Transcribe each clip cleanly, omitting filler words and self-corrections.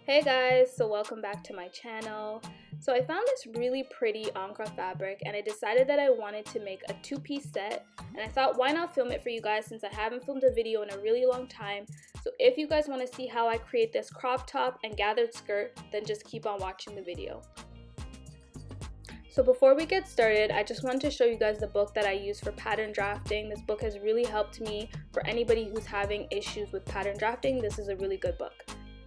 Hey guys, so welcome back to my channel. So I found this really pretty Ankra fabric and I decided that I wanted to make a two-piece set, and I thought why not film it for you guys since I haven't filmed a video in a really long time. So if you guys want to see how I create this crop top and gathered skirt, then just keep on watching the video. So before we get started, I just wanted to show you guys the book that I use for pattern drafting. This book has really helped me. For anybody who's having issues with pattern drafting, this is a really good book.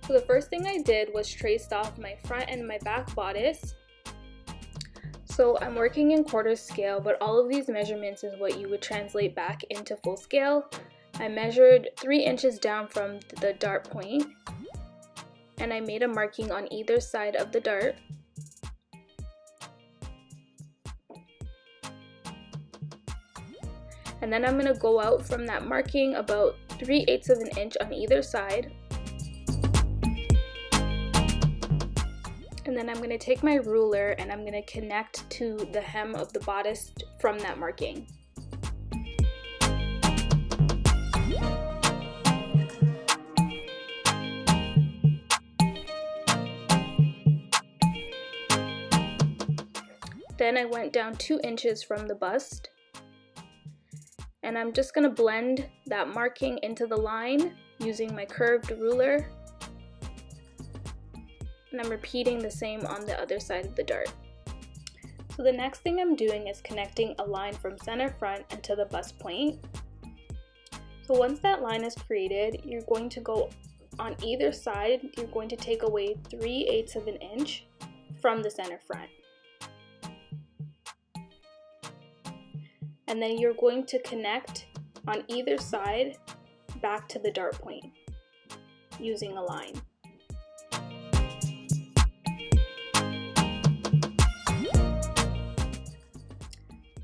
So the first thing I did was traced off my front and my back bodice. So I'm working in quarter scale, but all of these measurements is what you would translate back into full scale. I measured 3 inches down from the dart point, and I made a marking on either side of the dart. And then I'm going to go out from that marking about 3/8 of an inch on either side. And then I'm going to take my ruler and I'm going to connect to the hem of the bodice from that marking. Then I went down 2 inches from the bust. And I'm just going to blend that marking into the line using my curved ruler. And I'm repeating the same on the other side of the dart. So the next thing I'm doing is connecting a line from center front and to the bust point. So once that line is created, you're going to go on either side, you're going to take away 3/8 of an inch from the center front. And then you're going to connect on either side back to the dart point using a line.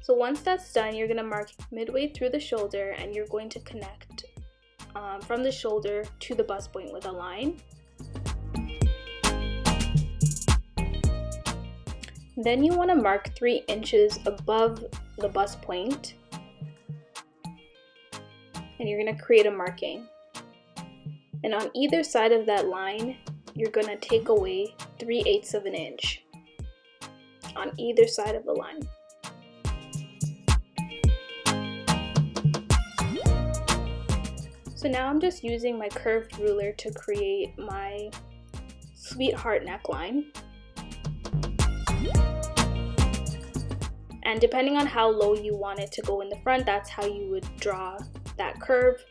So once that's done, you're going to mark midway through the shoulder and you're going to connect from the shoulder to the bust point with a line. Then you want to mark 3 inches above the bust point, and you're going to create a marking. And on either side of that line, you're going to take away 3/8 of an inch on either side of the line. So now I'm just using my curved ruler to create my sweetheart neckline. And depending on how low you want it to go in the front, that's how you would draw that curve.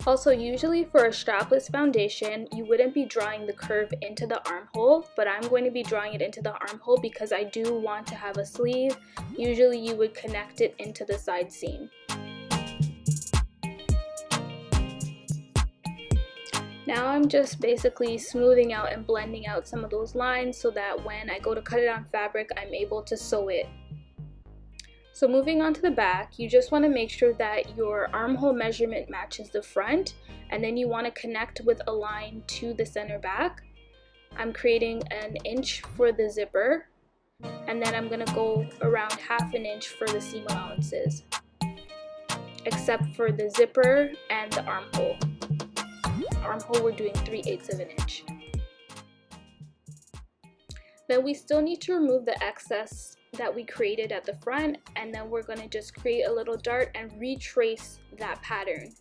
Also, usually for a strapless foundation, you wouldn't be drawing the curve into the armhole, but I'm going to be drawing it into the armhole because I do want to have a sleeve. Usually you would connect it into the side seam. Now I'm just basically smoothing out and blending out some of those lines so that when I go to cut it on fabric, I'm able to sew it. So moving on to the back, you just want to make sure that your armhole measurement matches the front, and then you want to connect with a line to the center back. I'm creating an inch for the zipper, and then I'm going to go around 1/2 inch for the seam allowances, except for the zipper and the armhole. Armhole we're doing 3/8 of an inch. Then we still need to remove the excess that we created at the front, and then we're going to just create a little dart and retrace that pattern.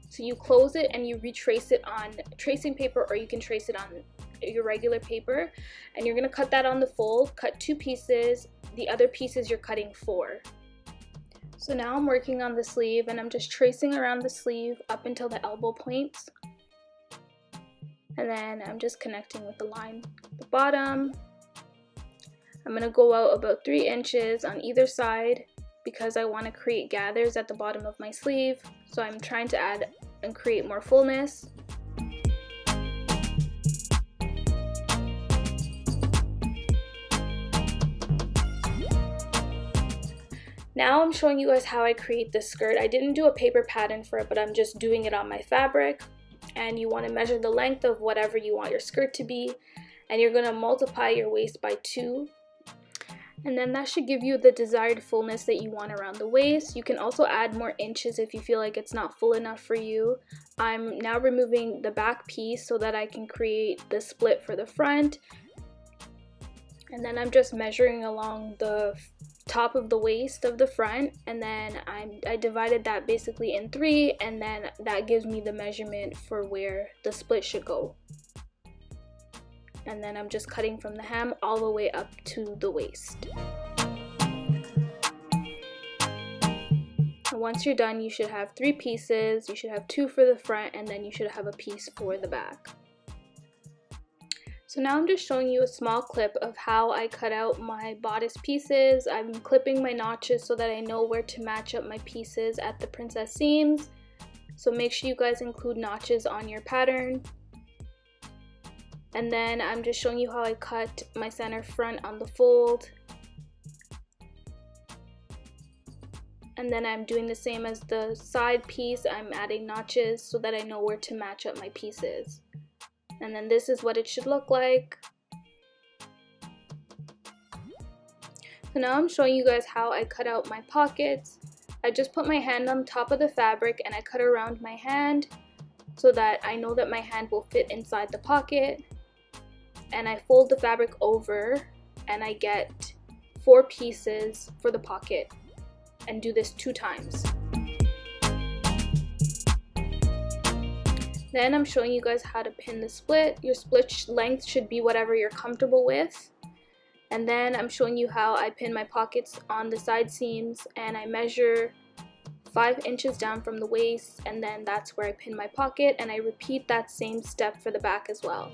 So you close it and you retrace it on tracing paper, or you can trace it on your regular paper, and you're going to cut that on the fold. Cut 2 pieces, the other pieces you're cutting 4. So now I'm working on the sleeve and I'm just tracing around the sleeve up until the elbow points. And then I'm just connecting with the line at the bottom. I'm going to go out about 3 inches on either side because I want to create gathers at the bottom of my sleeve. So I'm trying to add and create more fullness. Now I'm showing you guys how I create this skirt. I didn't do a paper pattern for it, but I'm just doing it on my fabric. And you want to measure the length of whatever you want your skirt to be, and you're going to multiply your waist by 2. And then that should give you the desired fullness that you want around the waist. You can also add more inches if you feel like it's not full enough for you. I'm now removing the back piece so that I can create the split for the front. And then I'm just measuring along the top of the waist of the front, and then I divided that basically in 3, and then that gives me the measurement for where the split should go. And then I'm just cutting from the hem all the way up to the waist. And once you're done, you should have 3 pieces. You should have 2 for the front, and then you should have a piece for the back. So now I'm just showing you a small clip of how I cut out my bodice pieces. I'm clipping my notches so that I know where to match up my pieces at the princess seams. So make sure you guys include notches on your pattern. And then I'm just showing you how I cut my center front on the fold. And then I'm doing the same as the side piece. I'm adding notches so that I know where to match up my pieces. And then this is what it should look like. So now I'm showing you guys how I cut out my pockets. I just put my hand on top of the fabric and I cut around my hand so that I know that my hand will fit inside the pocket. And I fold the fabric over and I get 4 pieces for the pocket, and do this 2 times. Then I'm showing you guys how to pin the split. Your split length should be whatever you're comfortable with. And then I'm showing you how I pin my pockets on the side seams, and I measure 5 inches down from the waist, and then that's where I pin my pocket, and I repeat that same step for the back as well.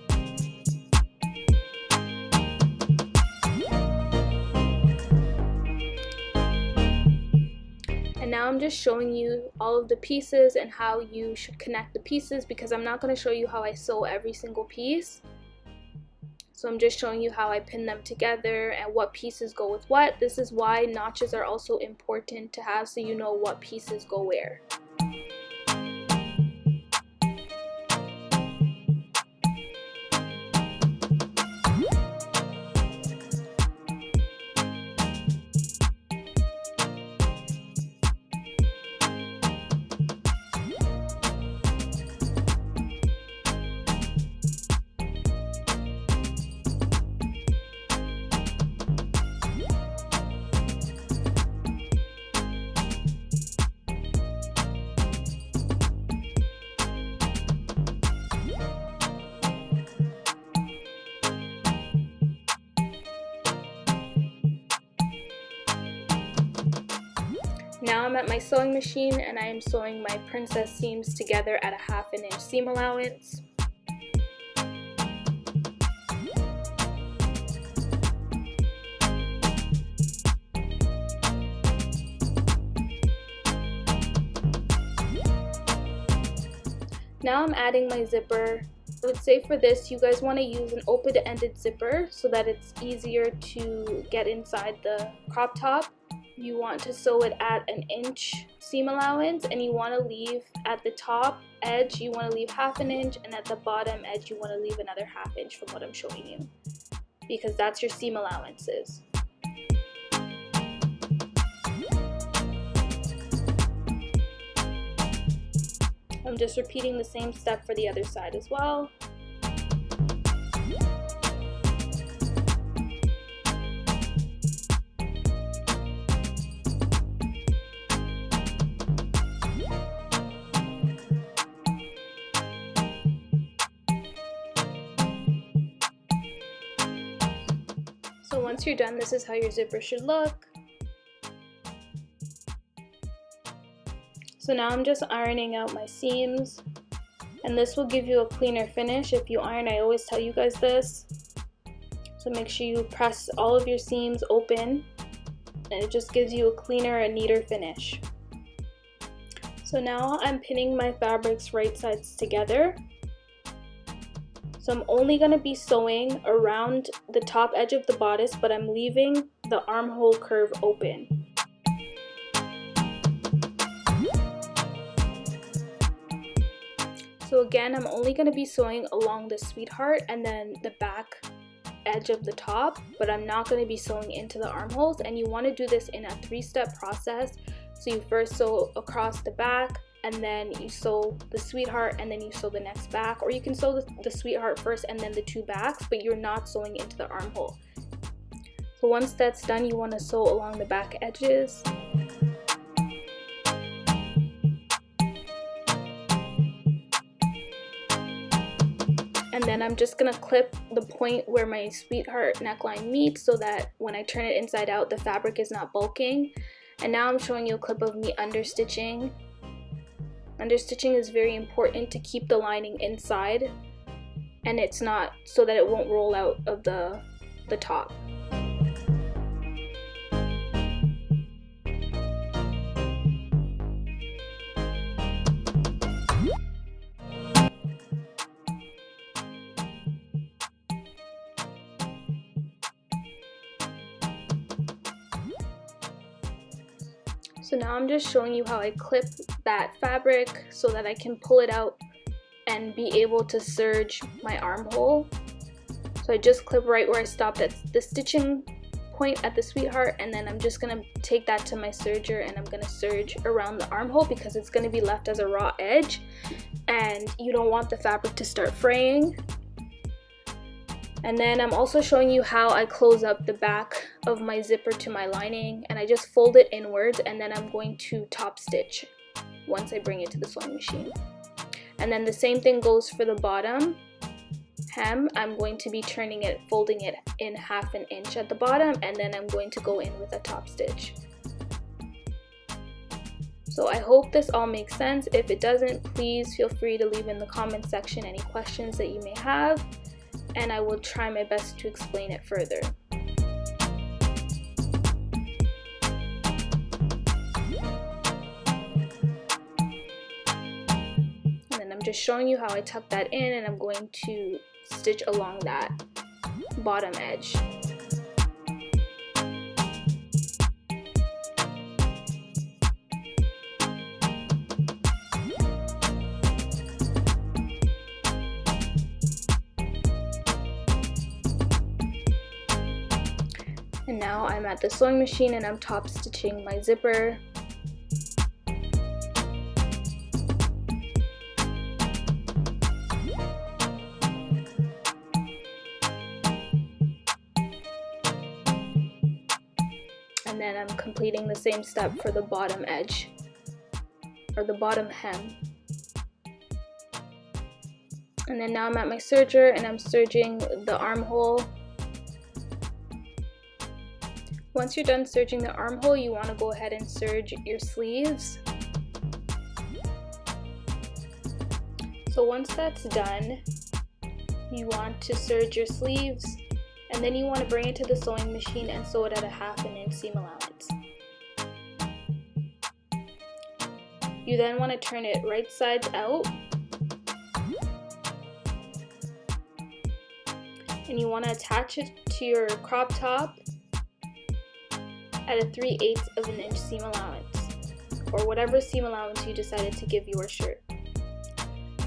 And now I'm just showing you all of the pieces and how you should connect the pieces, because I'm not going to show you how I sew every single piece. So I'm just showing you how I pin them together and what pieces go with what. This is why notches are also important to have, so you know what pieces go where. Now I'm at my sewing machine and I am sewing my princess seams together at a 1/2 inch seam allowance. Now I'm adding my zipper. I would say for this you guys want to use an open-ended zipper so that it's easier to get inside the crop top. You want to sew it at 1 inch seam allowance, and you want to leave at the top edge, you want to leave 1/2 inch, and at the bottom edge you want to leave another 1/2 inch from what I'm showing you, because that's your seam allowances. I'm just repeating the same step for the other side as well. So once you're done, this is how your zipper should look. So now I'm just ironing out my seams, and this will give you a cleaner finish if you iron. I always tell you guys this. So make sure you press all of your seams open, and it just gives you a cleaner and neater finish. So now I'm pinning my fabrics right sides together. So I'm only going to be sewing around the top edge of the bodice, but I'm leaving the armhole curve open. So again, I'm only going to be sewing along the sweetheart and then the back edge of the top, but I'm not going to be sewing into the armholes. And you want to do this in a 3-step process. So you first sew across the back, and then you sew the sweetheart, and then you sew the next back, or you can sew the sweetheart first and then the 2 backs, but you're not sewing into the armhole. So once that's done, you want to sew along the back edges. And then I'm just gonna clip the point where my sweetheart neckline meets so that when I turn it inside out, the fabric is not bulking. And now I'm showing you a clip of me understitching. Understitching is very important to keep the lining inside, and it's not so that it won't roll out of the top. So now I'm just showing you how I clip that fabric so that I can pull it out and be able to serge my armhole. So I just clip right where I stopped at the stitching point at the sweetheart, and then I'm just gonna take that to my serger and I'm gonna serge around the armhole because it's gonna be left as a raw edge and you don't want the fabric to start fraying. And then I'm also showing you how I close up the back of my zipper to my lining, and I just fold it inwards, and then I'm going to top stitch once I bring it to the sewing machine. And then the same thing goes for the bottom hem. I'm going to be turning it, folding it in 1/2 inch at the bottom, and then I'm going to go in with a top stitch. So I hope this all makes sense. If it doesn't, please feel free to leave in the comment section any questions that you may have, and I will try my best to explain it further. And then I'm just showing you how I tuck that in, and I'm going to stitch along that bottom edge. And now I'm at the sewing machine and I'm top stitching my zipper. And then I'm completing the same step for the bottom edge, or the bottom hem. And then now I'm at my serger and I'm serging the armhole. Once you're done serging the armhole, you want to go ahead and serge your sleeves. So once that's done, you want to serge your sleeves, and then you want to bring it to the sewing machine and sew it at a 1/2 inch seam allowance. You then want to turn it right sides out, and you want to attach it to your crop top at a 3/8 of an inch seam allowance, or whatever seam allowance you decided to give your shirt.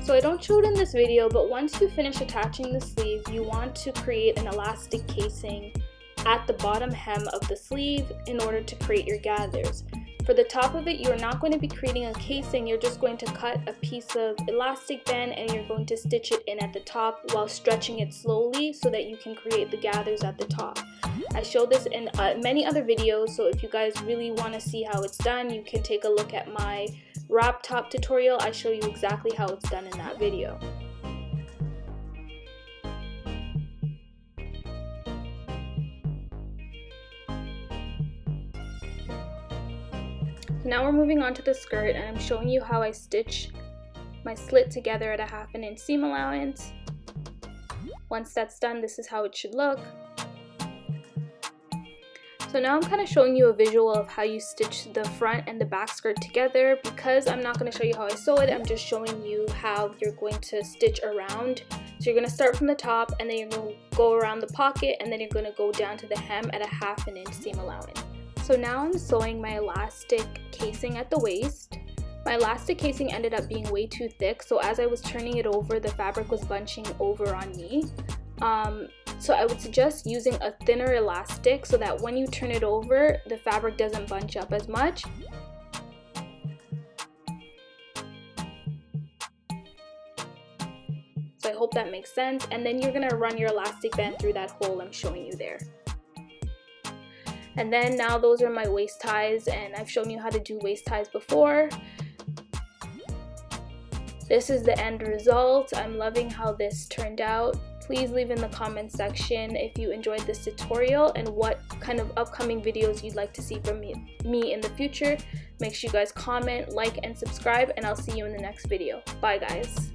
So I don't show it in this video, but once you finish attaching the sleeve, you want to create an elastic casing at the bottom hem of the sleeve in order to create your gathers. For the top of it, you're not going to be creating a casing, you're just going to cut a piece of elastic band and you're going to stitch it in at the top while stretching it slowly so that you can create the gathers at the top. I showed this in many other videos, so if you guys really want to see how it's done, you can take a look at my wrap top tutorial. I show you exactly how it's done in that video. Now we're moving on to the skirt, and I'm showing you how I stitch my slit together at a 1/2 inch seam allowance. Once that's done, this is how it should look. So now I'm kind of showing you a visual of how you stitch the front and the back skirt together. Because I'm not going to show you how I sew it, I'm just showing you how you're going to stitch around. So you're going to start from the top, and then you're going to go around the pocket, and then you're going to go down to the hem at a 1/2 inch seam allowance. So now I'm sewing my elastic casing at the waist. My elastic casing ended up being way too thick, so as I was turning it over, the fabric was bunching over on me. So I would suggest using a thinner elastic so that when you turn it over, the fabric doesn't bunch up as much. So I hope that makes sense. And then you're gonna run your elastic band through that hole I'm showing you there. And then now those are my waist ties, and I've shown you how to do waist ties before. This is the end result. I'm loving how this turned out. Please leave in the comment section if you enjoyed this tutorial and what kind of upcoming videos you'd like to see from me in the future. Make sure you guys comment, like, and subscribe, and I'll see you in the next video. Bye guys.